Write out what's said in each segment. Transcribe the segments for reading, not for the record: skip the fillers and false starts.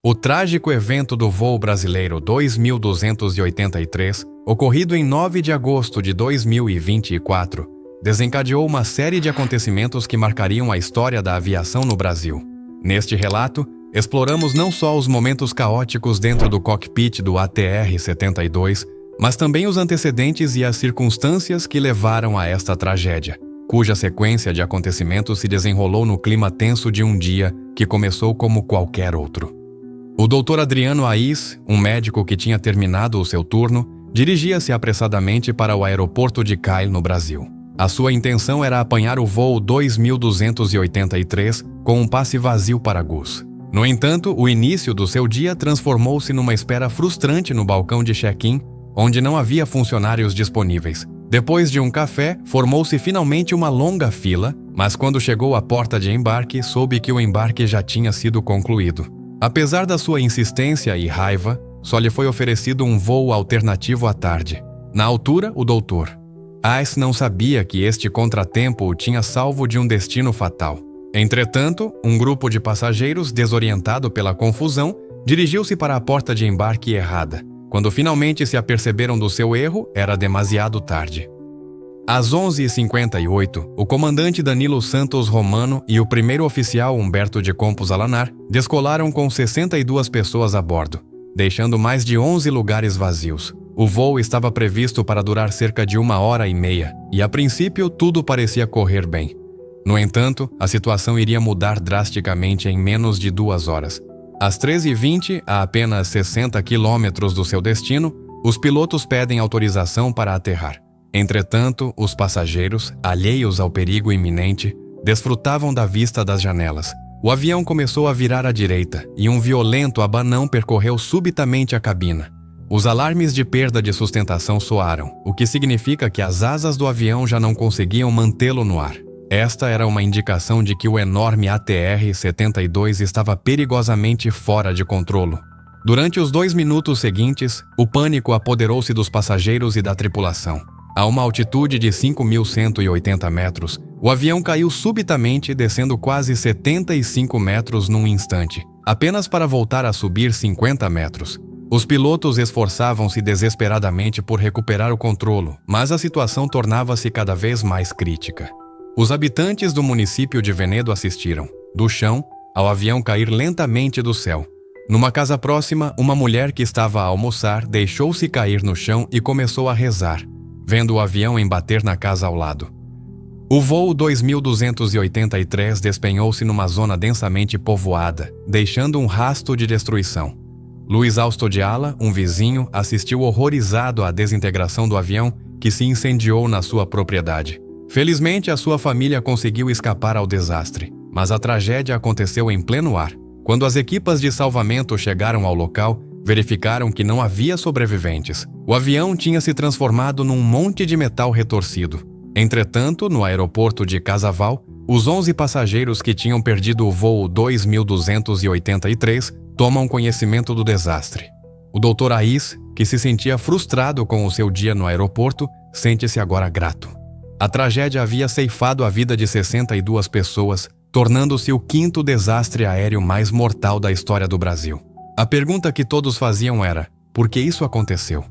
O trágico evento do voo brasileiro 2283, ocorrido em 9 de agosto de 2024, desencadeou uma série de acontecimentos que marcariam a história da aviação no Brasil. Neste relato, exploramos não só os momentos caóticos dentro do cockpit do ATR-72, mas também os antecedentes e as circunstâncias que levaram a esta tragédia, cuja sequência de acontecimentos se desenrolou no clima tenso de um dia que começou como qualquer outro. O Dr. Adriano Aiz, um médico que tinha terminado o seu turno, dirigia-se apressadamente para o aeroporto de Cai, no Brasil. A sua intenção era apanhar o voo 2283 com um passe vazio para Gus. No entanto, o início do seu dia transformou-se numa espera frustrante no balcão de check-in, onde não havia funcionários disponíveis. Depois de um café, formou-se finalmente uma longa fila, mas quando chegou à porta de embarque, soube que o embarque já tinha sido concluído. Apesar da sua insistência e raiva, só lhe foi oferecido um voo alternativo à tarde. Na altura, o Dr. Aiz não sabia que este contratempo o tinha salvo de um destino fatal. Entretanto, um grupo de passageiros, desorientado pela confusão, dirigiu-se para a porta de embarque errada. Quando finalmente se aperceberam do seu erro, era demasiado tarde. Às 11h58, o comandante Danilo Santos Romano e o primeiro oficial Humberto de Campos Alanar descolaram com 62 pessoas a bordo, deixando mais de 11 lugares vazios. O voo estava previsto para durar cerca de 1h30 e, a princípio, tudo parecia correr bem. No entanto, a situação iria mudar drasticamente em menos de 2 horas. Às 13h20, a apenas 60 quilômetros do seu destino, os pilotos pedem autorização para aterrar. Entretanto, os passageiros, alheios ao perigo iminente, desfrutavam da vista das janelas. O avião começou a virar à direita e um violento abanão percorreu subitamente a cabina. Os alarmes de perda de sustentação soaram, o que significa que as asas do avião já não conseguiam mantê-lo no ar. Esta era uma indicação de que o enorme ATR-72 estava perigosamente fora de controle. Durante os 2 minutos seguintes, o pânico apoderou-se dos passageiros e da tripulação. A uma altitude de 5.180 metros, o avião caiu subitamente, descendo quase 75 metros num instante, apenas para voltar a subir 50 metros. Os pilotos esforçavam-se desesperadamente por recuperar o controle, mas a situação tornava-se cada vez mais crítica. Os habitantes do município de Venedo assistiram, do chão, ao avião cair lentamente do céu. Numa casa próxima, uma mulher que estava a almoçar deixou-se cair no chão e começou a rezar, vendo o avião embater na casa ao lado. O voo 2283 despenhou-se numa zona densamente povoada, deixando um rastro de destruição. Luiz Austo de Ala, um vizinho, assistiu horrorizado à desintegração do avião que se incendiou na sua propriedade. Felizmente, a sua família conseguiu escapar ao desastre, mas a tragédia aconteceu em pleno ar. Quando as equipas de salvamento chegaram ao local, verificaram que não havia sobreviventes. O avião tinha se transformado num monte de metal retorcido. Entretanto, no aeroporto de Casaval, os 11 passageiros que tinham perdido o voo 2283 tomam conhecimento do desastre. O Dr. Aiz, que se sentia frustrado com o seu dia no aeroporto, sente-se agora grato. A tragédia havia ceifado a vida de 62 pessoas, tornando-se o 5º desastre aéreo mais mortal da história do Brasil. A pergunta que todos faziam era: por que isso aconteceu?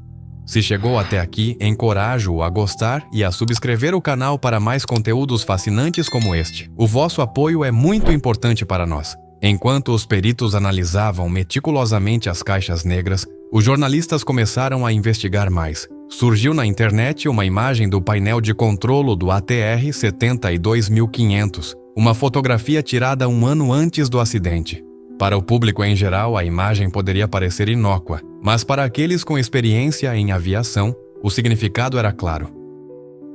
Se chegou até aqui, encorajo-o a gostar e a subscrever o canal para mais conteúdos fascinantes como este. O vosso apoio é muito importante para nós. Enquanto os peritos analisavam meticulosamente as caixas negras, os jornalistas começaram a investigar mais. Surgiu na internet uma imagem do painel de controlo do ATR-72500, uma fotografia tirada 1 ano antes do acidente. Para o público em geral, a imagem poderia parecer inócua, mas para aqueles com experiência em aviação, o significado era claro.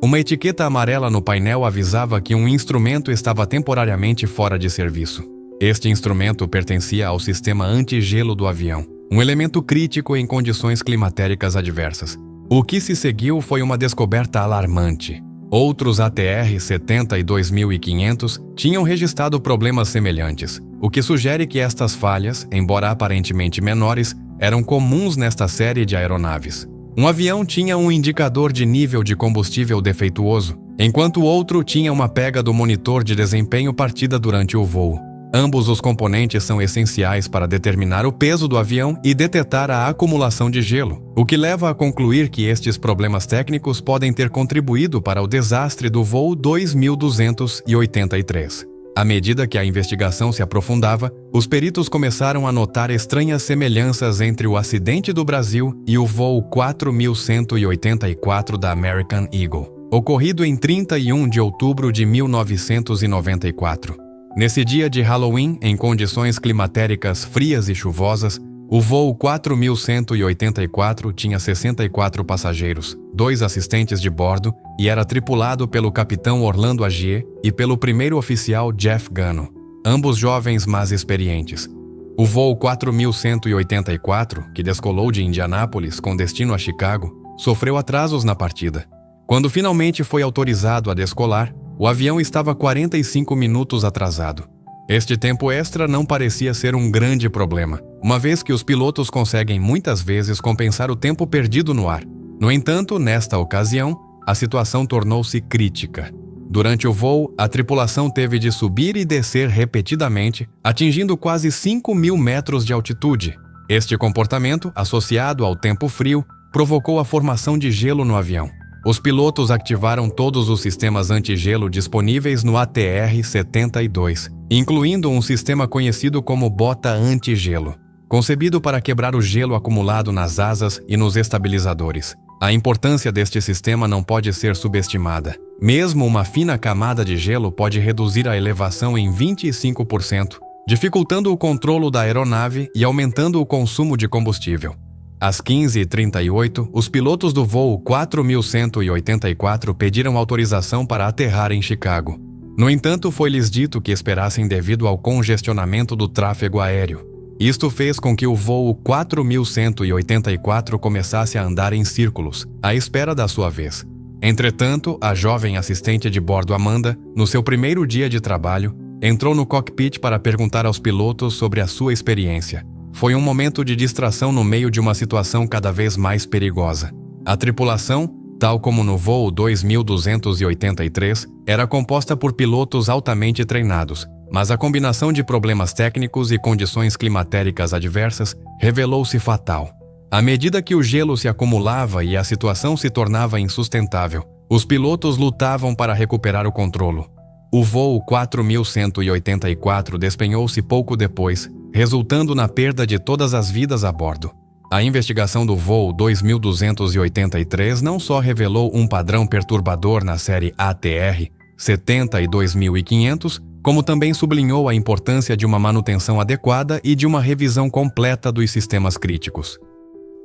Uma etiqueta amarela no painel avisava que um instrumento estava temporariamente fora de serviço. Este instrumento pertencia ao sistema anti-gelo do avião, um elemento crítico em condições climatéricas adversas. O que se seguiu foi uma descoberta alarmante. Outros ATR-72500 tinham registrado problemas semelhantes, o que sugere que estas falhas, embora aparentemente menores, eram comuns nesta série de aeronaves. Um avião tinha um indicador de nível de combustível defeituoso, enquanto o outro tinha uma pega do monitor de desempenho partida durante o voo. Ambos os componentes são essenciais para determinar o peso do avião e detetar a acumulação de gelo, o que leva a concluir que estes problemas técnicos podem ter contribuído para o desastre do voo 2283. À medida que a investigação se aprofundava, os peritos começaram a notar estranhas semelhanças entre o acidente do Brasil e o voo 4184 da American Eagle, ocorrido em 31 de outubro de 1994. Nesse dia de Halloween, em condições climatéricas frias e chuvosas, o voo 4184 tinha 64 passageiros, 2 assistentes de bordo e era tripulado pelo capitão Orlando Agier e pelo primeiro oficial Jeff Gano, ambos jovens mas experientes. O voo 4184, que descolou de Indianápolis com destino a Chicago, sofreu atrasos na partida. Quando finalmente foi autorizado a descolar, o avião estava 45 minutos atrasado. Este tempo extra não parecia ser um grande problema, uma vez que os pilotos conseguem muitas vezes compensar o tempo perdido no ar. No entanto, nesta ocasião, a situação tornou-se crítica. Durante o voo, a tripulação teve de subir e descer repetidamente, atingindo quase 5.000 metros de altitude. Este comportamento, associado ao tempo frio, provocou a formação de gelo no avião. Os pilotos ativaram todos os sistemas antigelo disponíveis no ATR-72, incluindo um sistema conhecido como bota antigelo, concebido para quebrar o gelo acumulado nas asas e nos estabilizadores. A importância deste sistema não pode ser subestimada. Mesmo uma fina camada de gelo pode reduzir a elevação em 25%, dificultando o controle da aeronave e aumentando o consumo de combustível. Às 15h38, os pilotos do voo 4184 pediram autorização para aterrar em Chicago. No entanto, foi-lhes dito que esperassem devido ao congestionamento do tráfego aéreo. Isto fez com que o voo 4184 começasse a andar em círculos, à espera da sua vez. Entretanto, a jovem assistente de bordo Amanda, no seu primeiro dia de trabalho, entrou no cockpit para perguntar aos pilotos sobre a sua experiência. Foi um momento de distração no meio de uma situação cada vez mais perigosa. A tripulação, tal como no voo 2283, era composta por pilotos altamente treinados, mas a combinação de problemas técnicos e condições climatéricas adversas revelou-se fatal. À medida que o gelo se acumulava e a situação se tornava insustentável, os pilotos lutavam para recuperar o controlo. O voo 4184 despenhou-se pouco depois, resultando na perda de todas as vidas a bordo. A investigação do voo 2283 não só revelou um padrão perturbador na série ATR 70 e 2500, como também sublinhou a importância de uma manutenção adequada e de uma revisão completa dos sistemas críticos.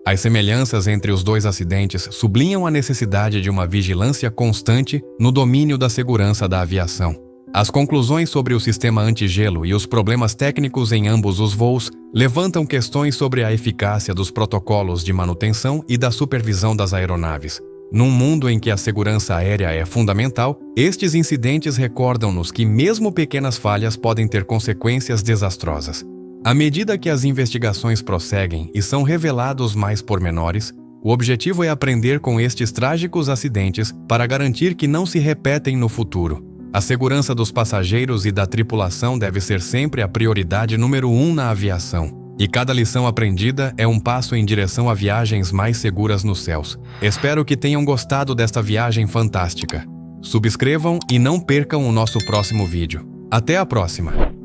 As semelhanças entre os dois acidentes sublinham a necessidade de uma vigilância constante no domínio da segurança da aviação. As conclusões sobre o sistema antigelo e os problemas técnicos em ambos os voos levantam questões sobre a eficácia dos protocolos de manutenção e da supervisão das aeronaves. Num mundo em que a segurança aérea é fundamental, estes incidentes recordam-nos que mesmo pequenas falhas podem ter consequências desastrosas. À medida que as investigações prosseguem e são revelados mais pormenores, o objetivo é aprender com estes trágicos acidentes para garantir que não se repetem no futuro. A segurança dos passageiros e da tripulação deve ser sempre a prioridade número 1 na aviação. E cada lição aprendida é um passo em direção a viagens mais seguras nos céus. Espero que tenham gostado desta viagem fantástica. Subscrevam e não percam o nosso próximo vídeo. Até a próxima!